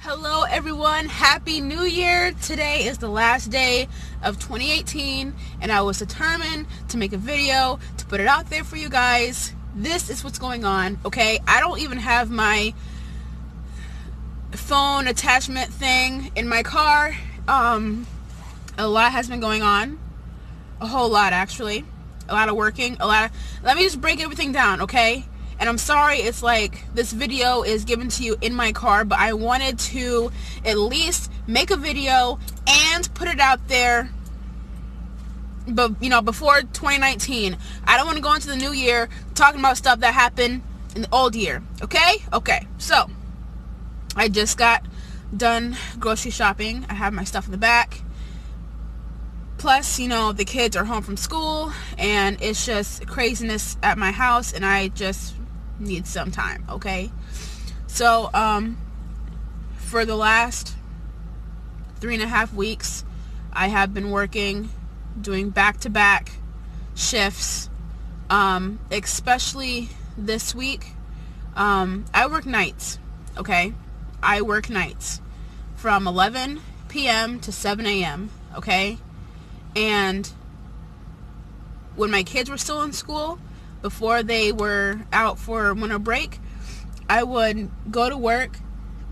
Hello everyone, happy new year. Today is the last day of 2018 and I was determined to make a video to put it out there for you guys. This is what's going on, okay? I don't even have my phone attachment thing in my car. A lot has been going on. A whole lot, actually. A lot of working, let me just break everything down, okay? And I'm sorry it's like this video is given to you in my car, but I wanted to at least make a video and put it out there, but before 2019. I don't want to go into the new year talking about stuff that happened in the old year, okay? Okay, so I just got done grocery shopping. I have my stuff in the back. Plus, the kids are home from school and it's just craziness at my house and I just need some time, okay? So, for the last 3.5 weeks, I have been working, doing back-to-back shifts, especially this week. I work nights, okay? I work nights from 11 p.m. to 7 a.m., okay? And when my kids were still in school, before they were out for winter break, I would go to work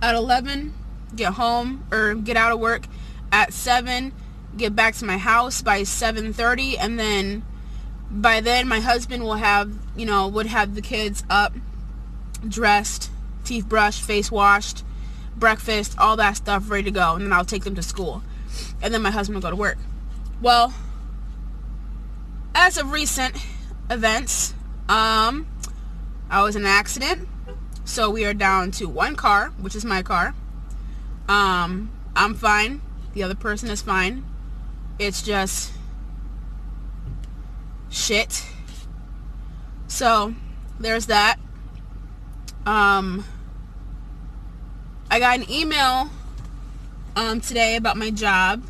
at 11, get home or get out of work at 7, get back to my house by 7:30, and then by then my husband would have the kids up, dressed, teeth brushed, face washed, breakfast, all that stuff ready to go, and then I'll take them to school. And then my husband would go to work. Well, as of recent events, I was in an accident, so we are down to one car, which is my car. I'm fine. The other person is fine. It's just shit. So there's that. I got an email today about my job,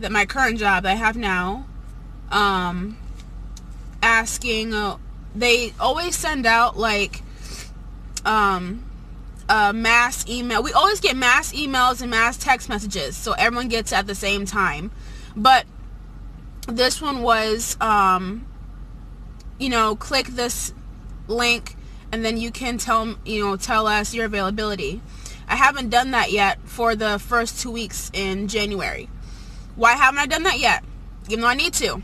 my current job that I have now, asking, they always send out like a mass email. We always get mass emails and mass text messages, so everyone gets it at the same time. But this one was, click this link and then you can tell us your availability. I haven't done that yet for the first 2 weeks in January. Why haven't I done that yet? Even though I need to.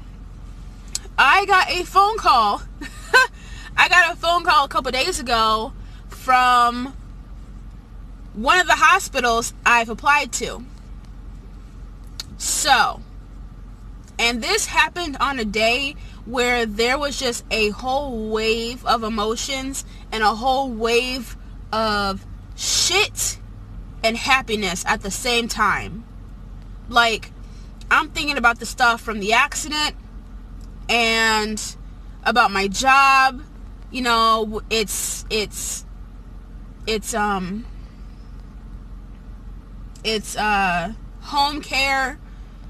I got a phone call. I got a phone call a couple days ago from one of the hospitals I've applied to. So, and this happened on a day where there was just a whole wave of emotions and a whole wave of shit and happiness at the same time. Like, I'm thinking about the stuff from the accident and about my job. It's home care,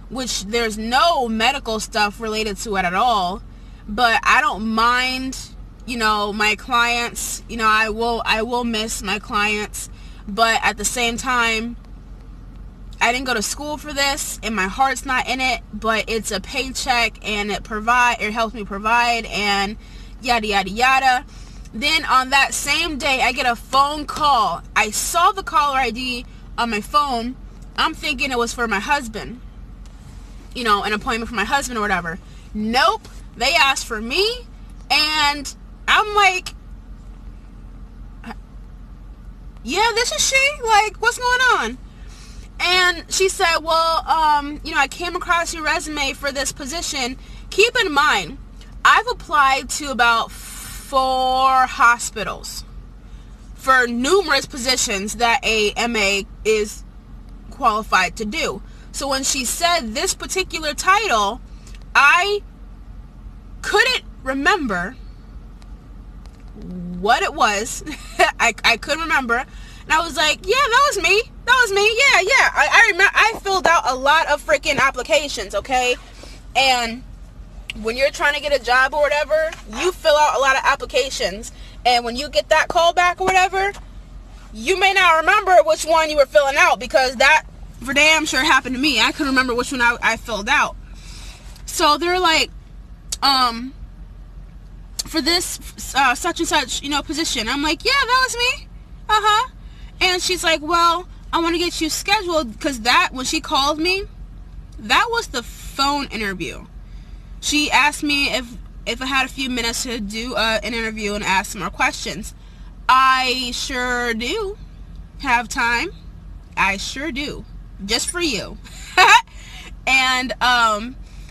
which there's no medical stuff related to it at all, but I don't mind, my clients, I will miss my clients, but at the same time, I didn't go to school for this and my heart's not in it, but it's a paycheck and it helps me provide and yada yada yada. Then on that same day I get a phone call. I saw the caller ID on my phone. I'm thinking it was for my husband, an appointment for my husband or whatever. Nope, they asked for me, and I'm like, yeah, this is she? Like, what's going on? And she said, well, I came across your resume for this position. Keep in mind, I've applied to about 4 hospitals for numerous positions that a MA is qualified to do. So when she said this particular title, I couldn't remember what it was. I couldn't remember. And I was like, yeah, that was me. Yeah. I remember I filled out a lot of freaking applications, okay? And when you're trying to get a job or whatever, you fill out a lot of applications. And when you get that call back or whatever, You may not remember which one you were filling out, because that for damn sure happened to me. I couldn't remember which one I filled out. So they're like, for this such and such, position. I'm like, yeah, that was me. And she's like, well, I want to get you scheduled, because when she called me, that was the phone interview. She asked me if I had a few minutes to do an interview and ask some more questions. I sure do have time. I sure do. Just for you. And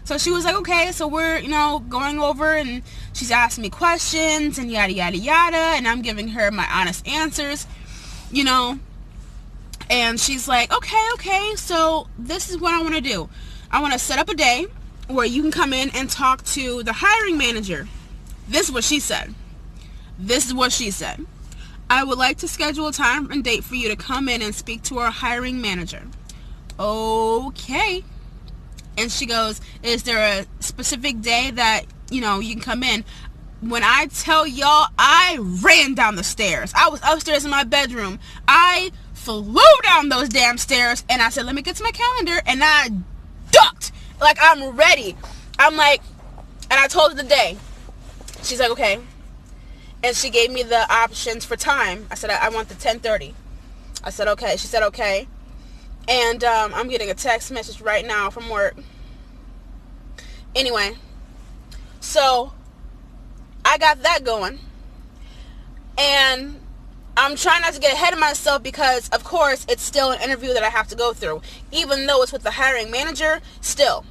so she was like, okay, so we're, going over, and she's asking me questions and yada, yada, yada, and I'm giving her my honest answers, and she's like, okay, so this is what I want to do. I want to set up a day where you can come in and talk to the hiring manager. This is what she said. I would like to schedule a time and date for you to come in and speak to our hiring manager. Okay. And she goes, is there a specific day that, you can come in? When I tell y'all, I ran down the stairs. I was upstairs in my bedroom. I flew down those damn stairs, and I said, let me get to my calendar, and I ducked. Like, I'm ready. I'm like, and I told her the day. She's like, okay. And she gave me the options for time. I said, I want the 10:30. I said, okay. She said, okay. And I'm getting a text message right now from work. Anyway, so I got that going. And I'm trying not to get ahead of myself, because, of course, it's still an interview that I have to go through. Even though it's with the hiring manager, still,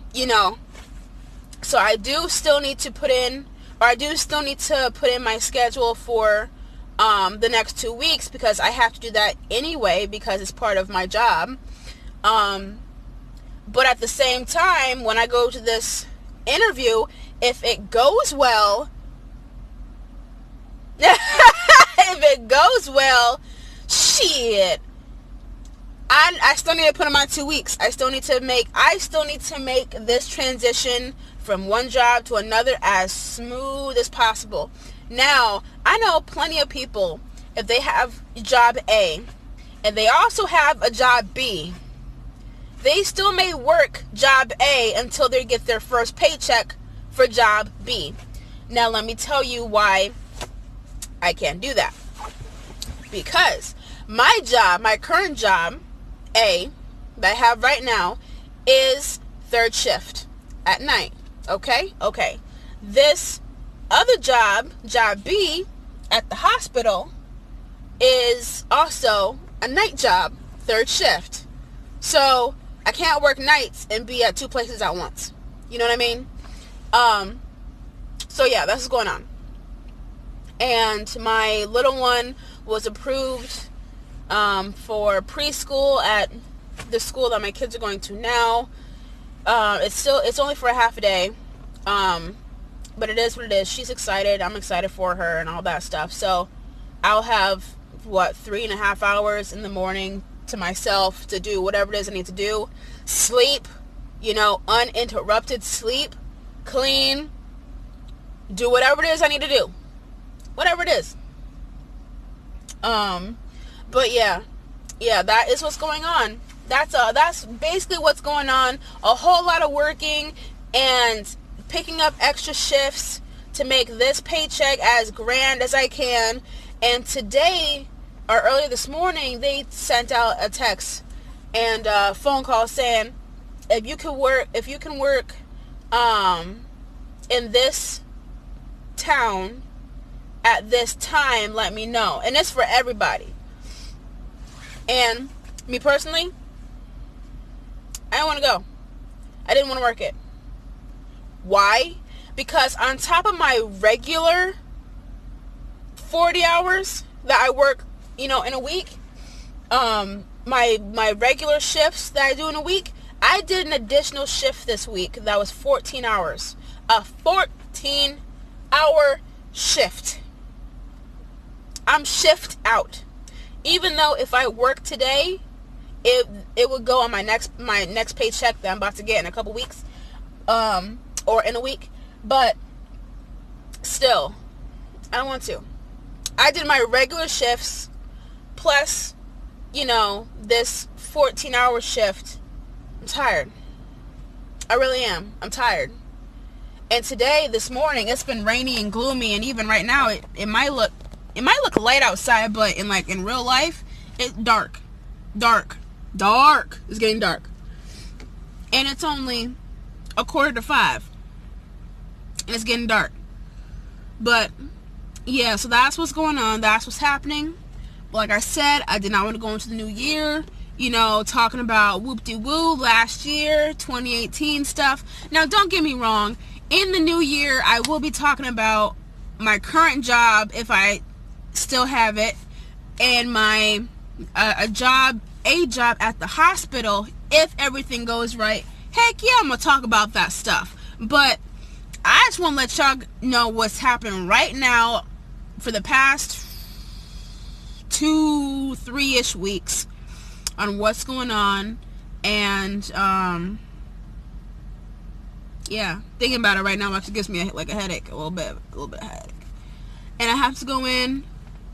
So I do still need to put in my schedule for the next 2 weeks, because I have to do that anyway, because it's part of my job. But at the same time, when I go to this interview, if it goes well, shit, I still need to put in my 2 weeks. I still need to make this transition from one job to another as smooth as possible. Now, I know plenty of people, if they have job A and they also have a job B, they still may work job A until they get their first paycheck for job B. Now, let me tell you why I can't do that. Because my current job, A, that I have right now, is third shift at night. Okay? This other job B, at the hospital, is also a night job, third shift. So I can't work nights and be at 2 places at once. You know what I mean? So yeah, that's what's going on. And my little one was approved for preschool at the school that my kids are going to now. It's only for a half a day, but it is what it is. She's excited. I'm excited for her and all that stuff. So I'll have 3.5 hours in the morning to myself to do whatever it is I need to do. Sleep, uninterrupted sleep, clean, do whatever it is I need to do. Whatever it is. But yeah, that is what's going on. That's basically what's going on. A whole lot of working and picking up extra shifts to make this paycheck as grand as I can. And today, or earlier this morning, they sent out a text and a phone call saying, if you can work in this town at this time, let me know. And it's for everybody. And me personally, I don't want to go. I didn't want to work it. Why? Because on top of my regular 40 hours that I work, in a week, my regular shifts that I do in a week, I did an additional shift this week that was 14 hours. A 14-hour shift. I'm shift out. Even though if I work today, it would go on my next paycheck that I'm about to get in a couple weeks, or in a week. But still, I don't want to. I did my regular shifts plus, you know, this 14-hour shift. I'm tired. I really am. I'm tired. And today, this morning, it's been rainy and gloomy, and even right now, it might look light outside, but in real life, it's dark. It's getting dark. And it's only 4:45. And it's getting dark. But yeah, so that's what's going on. That's what's happening. But like I said, I did not want to go into the new year, you know, talking about whoop-de-woo last year, 2018 stuff. Now, don't get me wrong. In the new year, I will be talking about my current job, if I still have it, and my a job at the hospital, if everything goes right. Heck yeah, I'm going to talk about that stuff. But I just want to let y'all know what's happening right now for the past 2-3-ish weeks on what's going on. And yeah, thinking about it right now actually gives me a headache, a little bit of a headache. And I have to go in,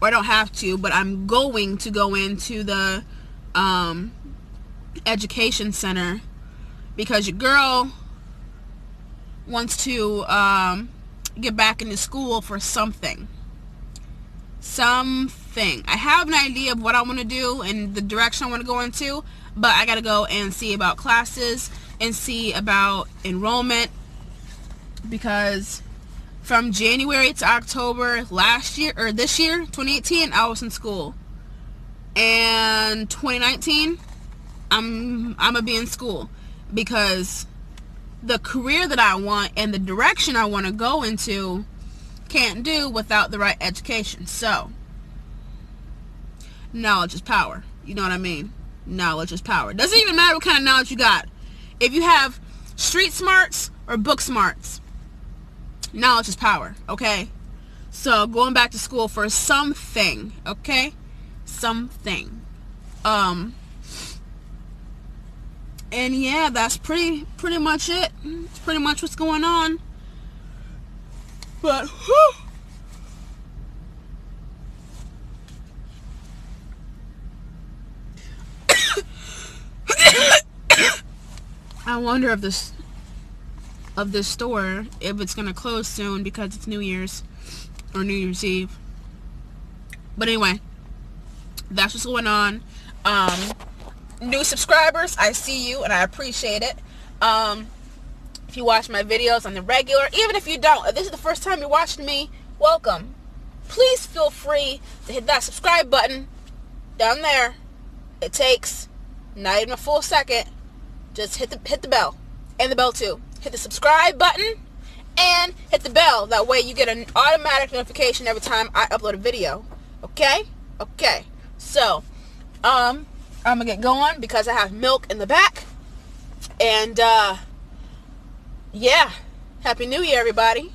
or I don't have to, but I'm going to go into the education center because your girl wants to get back into school for something. I have an idea of what I want to do and the direction I want to go into, but I got to go and see about classes and see about enrollment, because from January to October this year, 2018, I was in school. And 2019, I'm going to be in school, because the career that I want and the direction I want to go into can't do without the right education. So, knowledge is power. You know what I mean? Knowledge is power. Doesn't even matter what kind of knowledge you got. If you have street smarts or book smarts, knowledge is power, okay? So, going back to school for something, okay? Something. And yeah, that's pretty much it. It's pretty much what's going on. But, whew. I wonder if this store, if it's gonna close soon because it's New Year's or New Year's Eve. But anyway, that's what's going on. New subscribers, I see you and I appreciate it. If you watch my videos on the regular, even if you don't, if this is the first time you're watching me, welcome. Please feel free to hit that subscribe button down there. It takes not even a full second. Just hit the bell, and the bell too. Hit the subscribe button and hit the bell. That way you get an automatic notification every time I upload a video. Okay? Okay. So, I'm gonna get going because I have milk in the back. And yeah, Happy New Year, everybody.